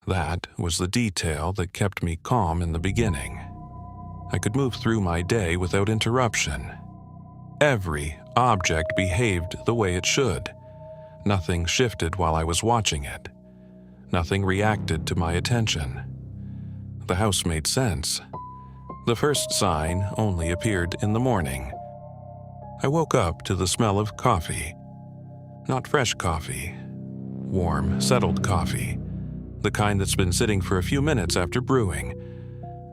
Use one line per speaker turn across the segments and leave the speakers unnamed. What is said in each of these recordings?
That was the detail that kept me calm in the beginning. I could move through my day without interruption. Every object behaved the way it should. Nothing shifted while I was watching it. Nothing reacted to my attention. The house made sense. The first sign only appeared in the morning. I woke up to the smell of coffee. Not fresh coffee. Warm, settled coffee. The kind that's been sitting for a few minutes after brewing.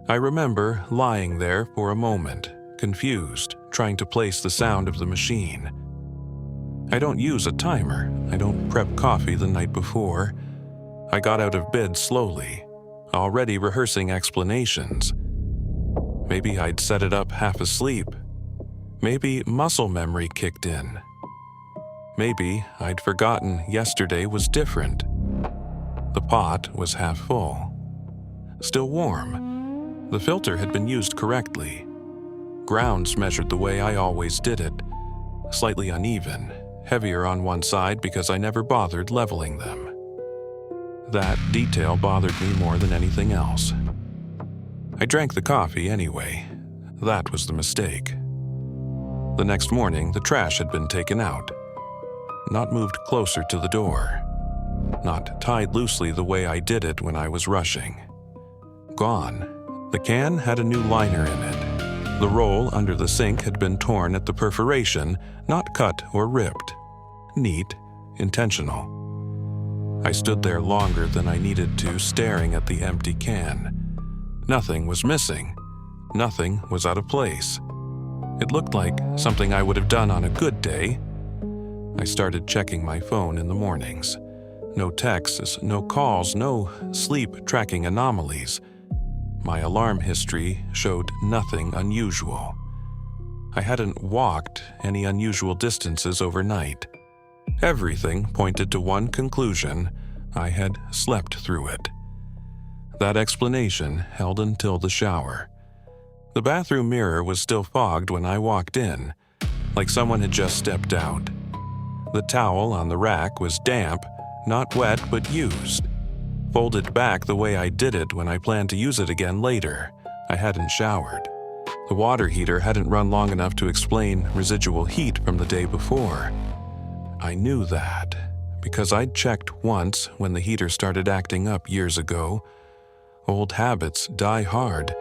I remember lying there for a moment, confused, trying to place the sound of the machine. I don't use a timer. I don't prep coffee the night before. I got out of bed slowly, already rehearsing explanations. Maybe I'd set it up half asleep. Maybe muscle memory kicked in. Maybe I'd forgotten yesterday was different. The pot was half full. Still warm. The filter had been used correctly. Grounds measured the way I always did it. Slightly uneven, heavier on one side because I never bothered leveling them. That detail bothered me more than anything else. I drank the coffee anyway. That was the mistake. The next morning, the trash had been taken out. Not moved closer to the door. Not tied loosely the way I did it when I was rushing. Gone. The can had a new liner in it. The roll under the sink had been torn at the perforation, not cut or ripped. Neat, intentional. I stood there longer than I needed to, staring at the empty can. Nothing was missing. Nothing was out of place. It looked like something I would have done on a good day. I started checking my phone in the mornings. No texts, no calls, no sleep-tracking anomalies. My alarm history showed nothing unusual. I hadn't walked any unusual distances overnight. Everything pointed to one conclusion: I had slept through it. That explanation held until the shower. The bathroom mirror was still fogged when I walked in, like someone had just stepped out. The towel on the rack was damp, not wet but used. Folded back the way I did it when I planned to use it again later. I hadn't showered. The water heater hadn't run long enough to explain residual heat from the day before. I knew that, because I'd checked once when the heater started acting up years ago. Old habits die hard.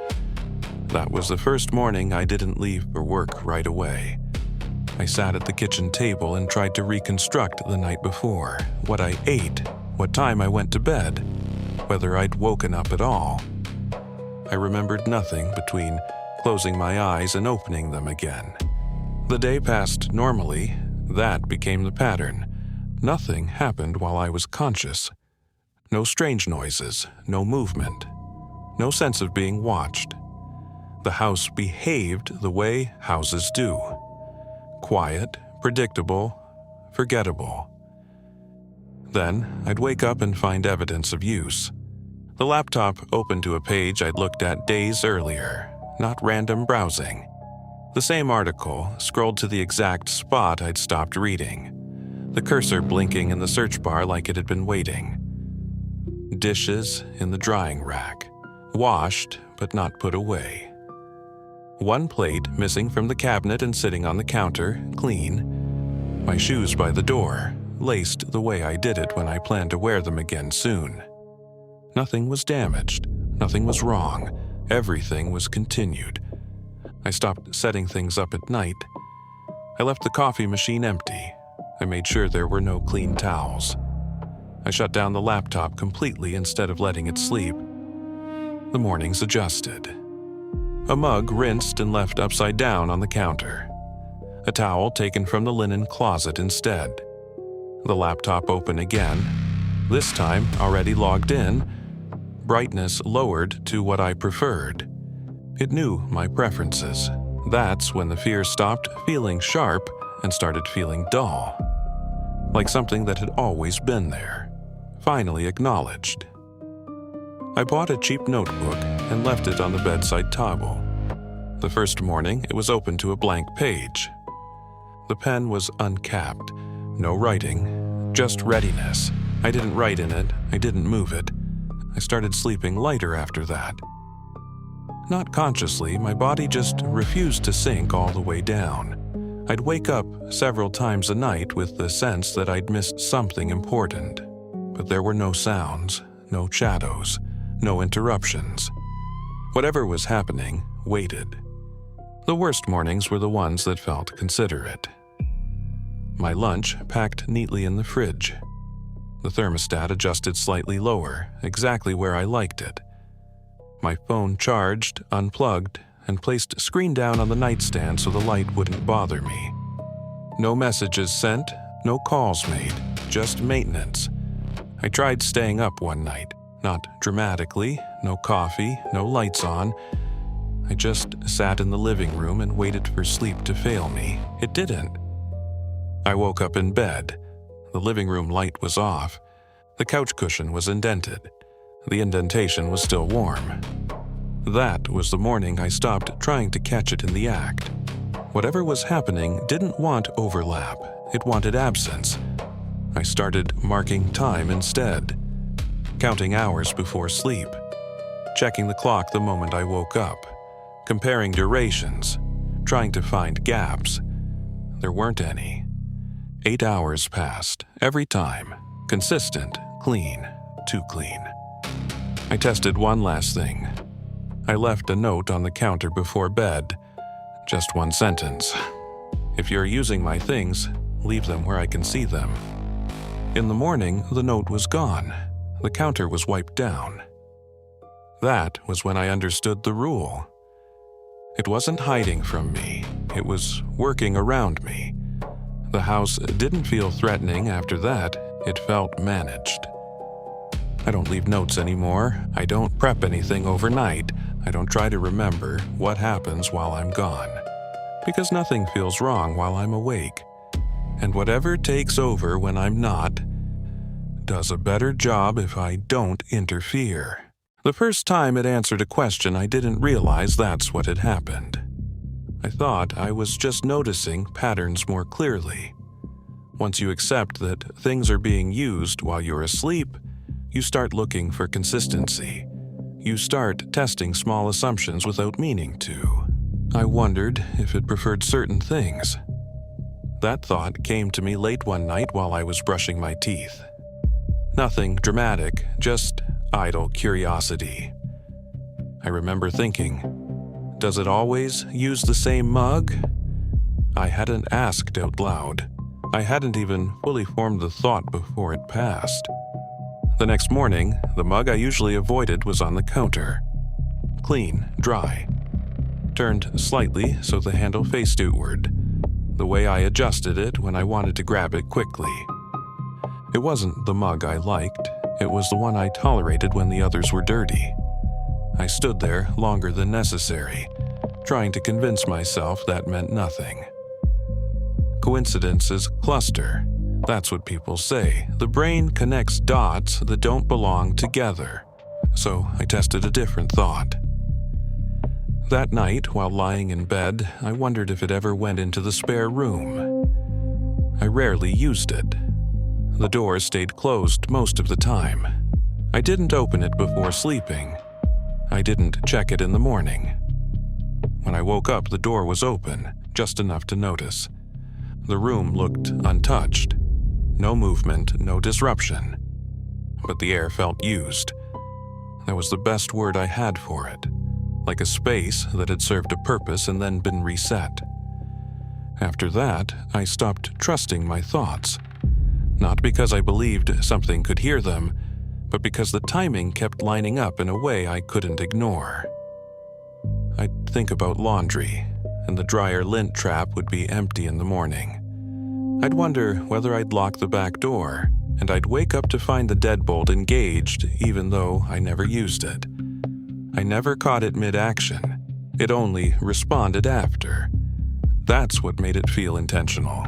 That was the first morning I didn't leave for work right away. I sat at the kitchen table and tried to reconstruct the night before, what I ate, what time I went to bed, whether I'd woken up at all. I remembered nothing between closing my eyes and opening them again. The day passed normally. That became the pattern. Nothing happened while I was conscious. No strange noises, no movement, no sense of being watched. The house behaved the way houses do. Quiet, predictable, forgettable. Then I'd wake up and find evidence of use. The laptop opened to a page I'd looked at days earlier, not random browsing. The same article, scrolled to the exact spot I'd stopped reading. The cursor blinking in the search bar like it had been waiting. Dishes in the drying rack. Washed, but not put away. One plate missing from the cabinet and sitting on the counter, clean. My shoes by the door, laced the way I did it when I planned to wear them again soon. Nothing was damaged. Nothing was wrong. Everything was continued. I stopped setting things up at night. I left the coffee machine empty. I made sure there were no clean towels. I shut down the laptop completely instead of letting it sleep. The mornings adjusted. A mug rinsed and left upside down on the counter. A towel taken from the linen closet instead. The laptop open again, this time already logged in, brightness lowered to what I preferred. It knew my preferences. That's when the fear stopped feeling sharp and started feeling dull. Like something that had always been there, finally acknowledged. I bought a cheap notebook and left it on the bedside table. The first morning, it was open to a blank page. The pen was uncapped, no writing, just readiness. I didn't write in it, I didn't move it. I started sleeping lighter after that. Not consciously, my body just refused to sink all the way down. I'd wake up several times a night with the sense that I'd missed something important. But there were no sounds, no shadows, no interruptions. Whatever was happening waited. The worst mornings were the ones that felt considerate. My lunch packed neatly in the fridge. The thermostat adjusted slightly lower, exactly where I liked it. My phone charged, unplugged, and placed screen down on the nightstand so the light wouldn't bother me. No messages sent, no calls made, just maintenance. I tried staying up one night, not dramatically, no coffee, no lights on. I just sat in the living room and waited for sleep to fail me. It didn't. I woke up in bed. The living room light was off. The couch cushion was indented. The indentation was still warm. That was the morning I stopped trying to catch it in the act. Whatever was happening didn't want overlap. It wanted absence. I started marking time instead, counting hours before sleep, checking the clock the moment I woke up, comparing durations, trying to find gaps. There weren't any. 8 hours passed, every time. Consistent, clean, too clean. I tested one last thing. I left a note on the counter before bed. Just one sentence. If you're using my things, leave them where I can see them. In the morning, the note was gone. The counter was wiped down. That was when I understood the rule. It wasn't hiding from me. It was working around me. The house didn't feel threatening after that. It felt managed. I don't leave notes anymore. I don't prep anything overnight. I don't try to remember what happens while I'm gone. Because nothing feels wrong while I'm awake. And whatever takes over when I'm not does a better job if I don't interfere. The first time it answered a question, I didn't realize that's what had happened. I thought I was just noticing patterns more clearly. Once you accept that things are being used while you're asleep, you start looking for consistency. You start testing small assumptions without meaning to. I wondered if it preferred certain things. That thought came to me late one night while I was brushing my teeth. Nothing dramatic, just idle curiosity. I remember thinking, does it always use the same mug? I hadn't asked out loud. I hadn't even fully formed the thought before it passed. The next morning, the mug I usually avoided was on the counter. Clean, dry. Turned slightly so the handle faced outward, the way I adjusted it when I wanted to grab it quickly. It wasn't the mug I liked, it was the one I tolerated when the others were dirty. I stood there longer than necessary, trying to convince myself that meant nothing. Coincidences cluster. That's what people say. The brain connects dots that don't belong together. So I tested a different thought. That night, while lying in bed, I wondered if it ever went into the spare room. I rarely used it. The door stayed closed most of the time. I didn't open it before sleeping. I didn't check it in the morning. When I woke up, the door was open, just enough to notice. The room looked untouched. No movement, no disruption. But the air felt used. That was the best word I had for it. Like a space that had served a purpose and then been reset. After that, I stopped trusting my thoughts. Not because I believed something could hear them, but because the timing kept lining up in a way I couldn't ignore. I'd think about laundry, and the dryer lint trap would be empty in the morning. I'd wonder whether I'd lock the back door, and I'd wake up to find the deadbolt engaged even though I never used it. I never caught it mid-action. It only responded after. That's what made it feel intentional.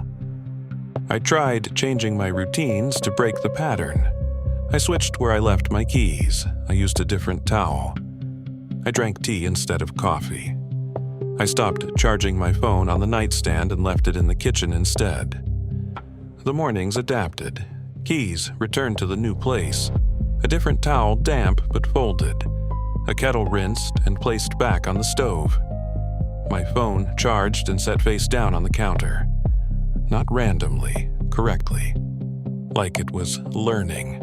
I tried changing my routines to break the pattern. I switched where I left my keys. I used a different towel. I drank tea instead of coffee. I stopped charging my phone on the nightstand and left it in the kitchen instead. The mornings adapted. Keys returned to the new place. A different towel, damp but folded. A kettle rinsed and placed back on the stove. My phone charged and set face down on the counter. Not randomly, correctly. Like it was learning.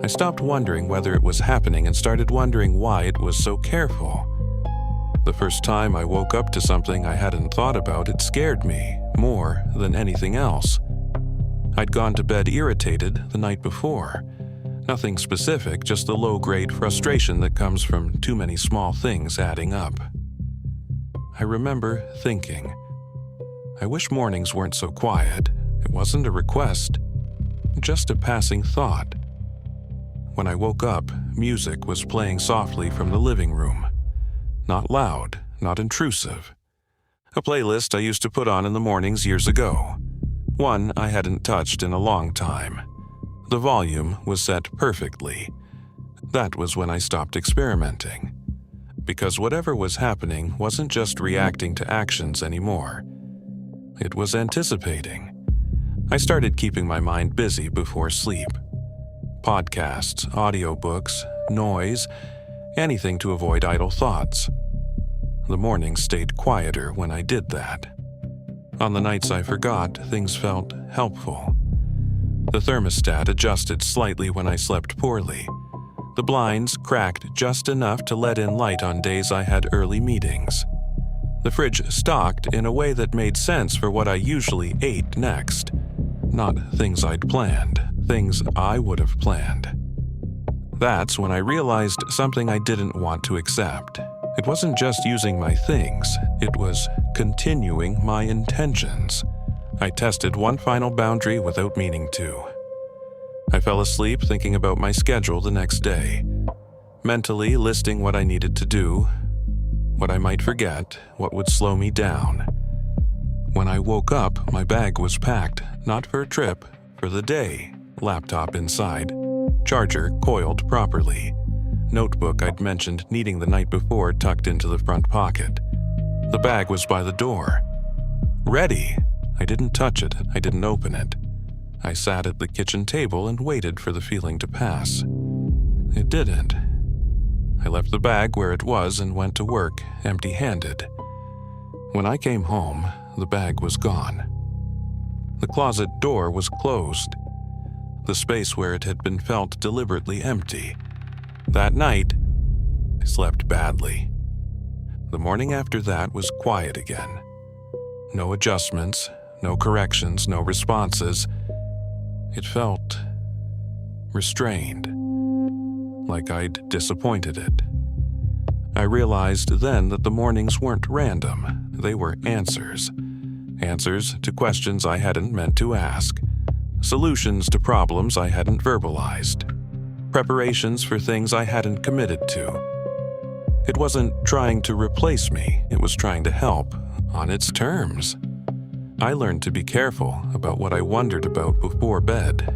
I stopped wondering whether it was happening and started wondering why it was so careful. The first time I woke up to something I hadn't thought about, it scared me more than anything else. I'd gone to bed irritated the night before. Nothing specific, just the low-grade frustration that comes from too many small things adding up. I remember thinking, I wish mornings weren't so quiet. It wasn't a request, just a passing thought. When I woke up, music was playing softly from the living room. Not loud, not intrusive. A playlist I used to put on in the mornings years ago. One I hadn't touched in a long time. The volume was set perfectly. That was when I stopped experimenting. Because whatever was happening wasn't just reacting to actions anymore. It was anticipating. I started keeping my mind busy before sleep. Podcasts, audiobooks, noise, anything to avoid idle thoughts. The mornings stayed quieter when I did that. On the nights I forgot, things felt helpful. The thermostat adjusted slightly when I slept poorly. The blinds cracked just enough to let in light on days I had early meetings. The fridge stocked in a way that made sense for what I usually ate next. Not things I'd planned, things I would have planned. That's when I realized something I didn't want to accept. It wasn't just using my things, it was continuing my intentions. I tested one final boundary without meaning to. I fell asleep thinking about my schedule the next day, mentally listing what I needed to do, what I might forget, what would slow me down. When I woke up, my bag was packed, not for a trip, for the day. Laptop inside, charger coiled properly, notebook I'd mentioned needing the night before tucked into the front pocket. The bag was by the door. Ready. I didn't touch it, I didn't open it. I sat at the kitchen table and waited for the feeling to pass. It didn't. I left the bag where it was and went to work, empty-handed. When I came home, the bag was gone. The closet door was closed. The space where it had been felt deliberately empty. That night, I slept badly. The morning after that was quiet again. No adjustments, no corrections, no responses. It felt restrained, like I'd disappointed it. I realized then that the mornings weren't random. They were answers. Answers to questions I hadn't meant to ask. Solutions to problems I hadn't verbalized. Preparations for things I hadn't committed to. It wasn't trying to replace me, it was trying to help, on its terms. I learned to be careful about what I wondered about before bed.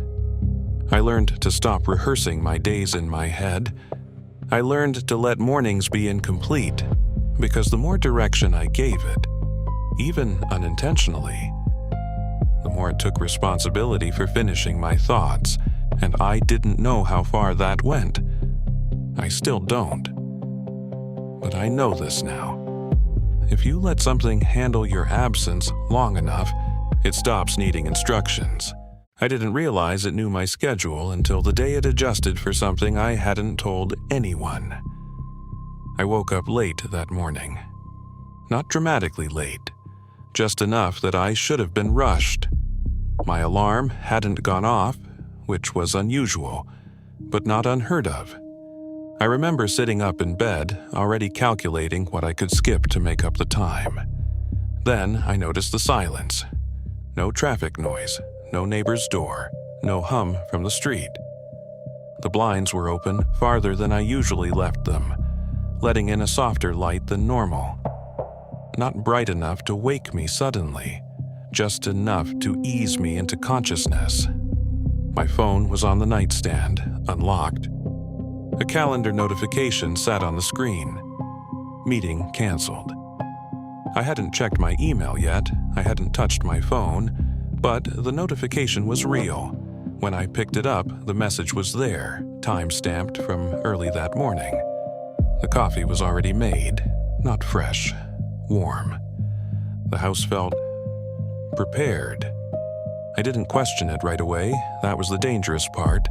I learned to stop rehearsing my days in my head. I learned to let mornings be incomplete, because the more direction I gave it, even unintentionally, the more it took responsibility for finishing my thoughts, and I didn't know how far that went. I still don't. But I know this now. If you let something handle your absence long enough, it stops needing instructions. I didn't realize it knew my schedule until the day it adjusted for something I hadn't told anyone. I woke up late that morning. Not dramatically late, just enough that I should have been rushed. My alarm hadn't gone off, which was unusual, but not unheard of. I remember sitting up in bed, already calculating what I could skip to make up the time. Then I noticed the silence. No traffic noise, no neighbor's door, no hum from the street. The blinds were open farther than I usually left them, letting in a softer light than normal. Not bright enough to wake me suddenly, just enough to ease me into consciousness. My phone was on the nightstand, unlocked. A calendar notification sat on the screen. Meeting canceled. I hadn't checked my email yet, I hadn't touched my phone, but the notification was real. When I picked it up, the message was there, time-stamped from early that morning. The coffee was already made, not fresh, warm. The house felt prepared. I didn't question it right away. That was the dangerous part.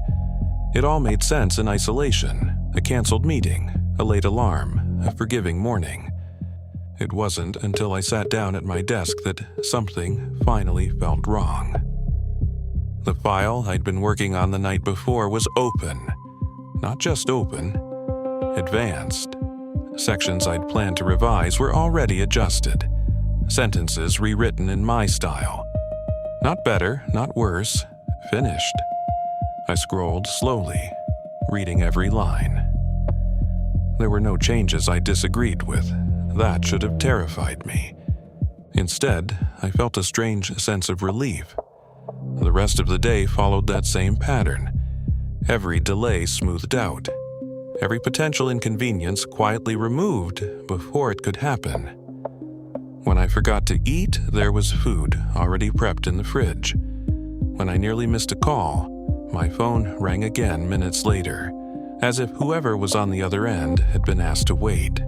It all made sense in isolation. A canceled meeting, a late alarm, a forgiving morning. It wasn't until I sat down at my desk that something finally felt wrong. The file I'd been working on the night before was open. Not just open, advanced. Sections I'd planned to revise were already adjusted. Sentences rewritten in my style. Not better, not worse, finished. I scrolled slowly, reading every line. There were no changes I disagreed with. That should have terrified me. Instead, I felt a strange sense of relief. The rest of the day followed that same pattern. Every delay smoothed out. Every potential inconvenience quietly removed before it could happen. When I forgot to eat, there was food already prepped in the fridge. When I nearly missed a call, my phone rang again minutes later, as if whoever was on the other end had been asked to wait.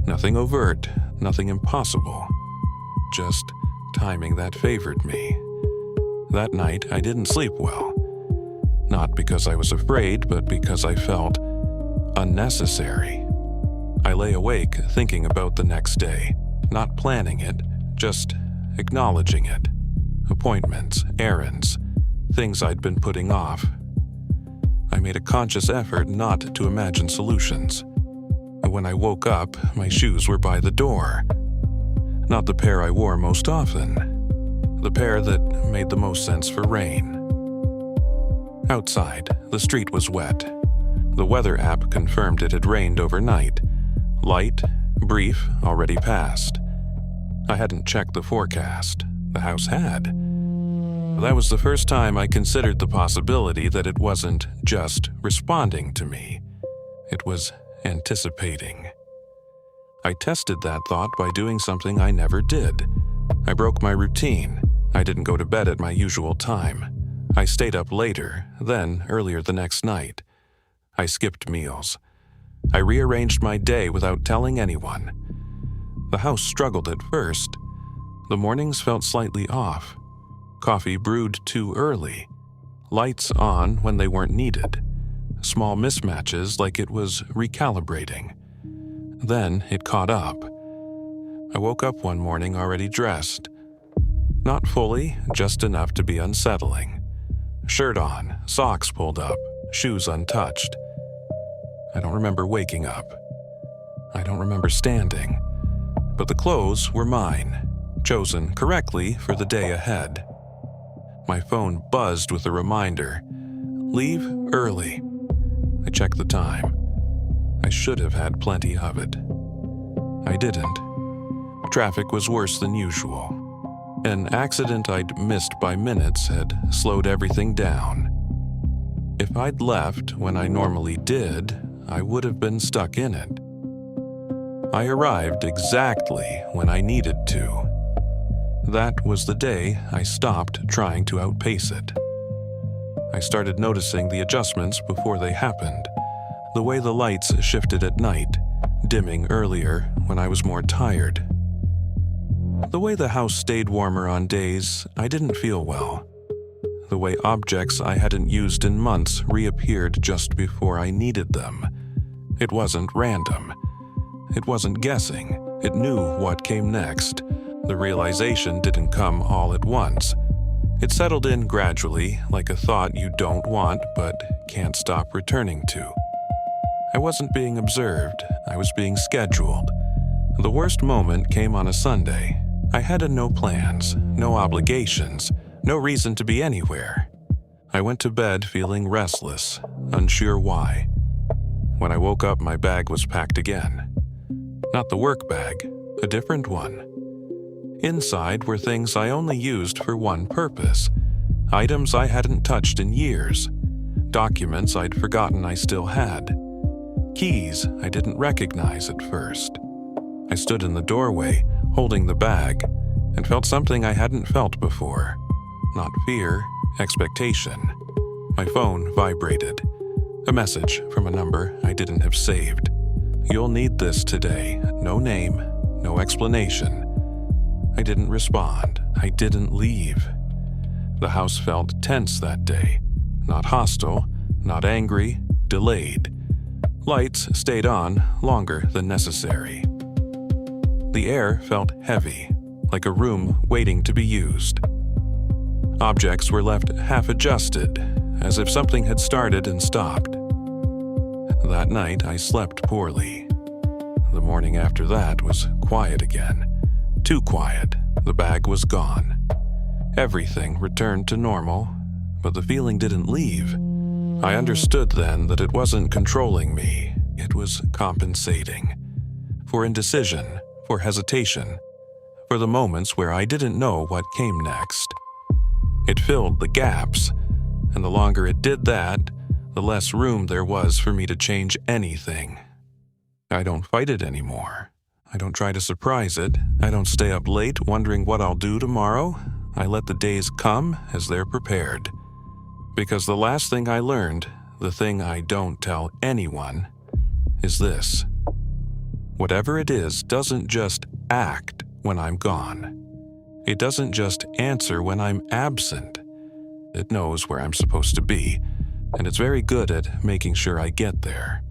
Nothing overt, nothing impossible. Just timing that favored me. That night, I didn't sleep well. Not because I was afraid, but because I felt unnecessary. I lay awake thinking about the next day, not planning it, just acknowledging it. Appointments, errands, things I'd been putting off. I made a conscious effort not to imagine solutions. When I woke up, my shoes were by the door. Not the pair I wore most often. The pair that made the most sense for rain. Outside, the street was wet. The weather app confirmed it had rained overnight. Light, brief, already passed. I hadn't checked the forecast. The house had. That was the first time I considered the possibility that it wasn't just responding to me. It was anticipating. I tested that thought by doing something I never did. I broke my routine. I didn't go to bed at my usual time. I stayed up later, then earlier the next night. I skipped meals. I rearranged my day without telling anyone. The house struggled at first. The mornings felt slightly off. Coffee brewed too early. Lights on when they weren't needed. Small mismatches like it was recalibrating. Then it caught up. I woke up one morning already dressed. Not fully, just enough to be unsettling. Shirt on, socks pulled up, shoes untouched. I don't remember waking up. I don't remember standing. But the clothes were mine, chosen correctly for the day ahead. My phone buzzed with a reminder. Leave early. I checked the time. I should have had plenty of it. I didn't. Traffic was worse than usual. An accident I'd missed by minutes had slowed everything down. If I'd left when I normally did, I would have been stuck in it. I arrived exactly when I needed to. That was the day I stopped trying to outpace it. I started noticing the adjustments before they happened. The way the lights shifted at night, dimming earlier when I was more tired. The way the house stayed warmer on days I didn't feel well. The way objects I hadn't used in months reappeared just before I needed them. It wasn't random. It wasn't guessing. It knew what came next. The realization didn't come all at once. It settled in gradually, like a thought you don't want but can't stop returning to. I wasn't being observed. I was being scheduled. The worst moment came on a Sunday. I had no plans, no obligations, no reason to be anywhere. I went to bed feeling restless, unsure why. When I woke up, my bag was packed again. Not the work bag, a different one. Inside were things I only used for one purpose, items I hadn't touched in years, documents I'd forgotten I still had, keys I didn't recognize at first. I stood in the doorway, holding the bag, and felt something I hadn't felt before. Not fear, expectation. My phone vibrated. A message from a number I didn't have saved. "You'll need this today." No name, no explanation. I didn't respond. I didn't leave. The house felt tense that day. Not hostile, not angry, delayed. Lights stayed on longer than necessary. The air felt heavy, like a room waiting to be used. Objects were left half-adjusted, as if something had started and stopped. That night, I slept poorly. The morning after that was quiet again. Too quiet. The bag was gone. Everything returned to normal, but the feeling didn't leave. I understood then that it wasn't controlling me. It was compensating. For indecision, for hesitation, for the moments where I didn't know what came next. It filled the gaps, and the longer it did that, the less room there was for me to change anything. I don't fight it anymore. I don't try to surprise it. I don't stay up late wondering what I'll do tomorrow. I let the days come as they're prepared. Because the last thing I learned, the thing I don't tell anyone, is this. Whatever it is doesn't just act when I'm gone. It doesn't just answer when I'm absent. It knows where I'm supposed to be, and it's very good at making sure I get there.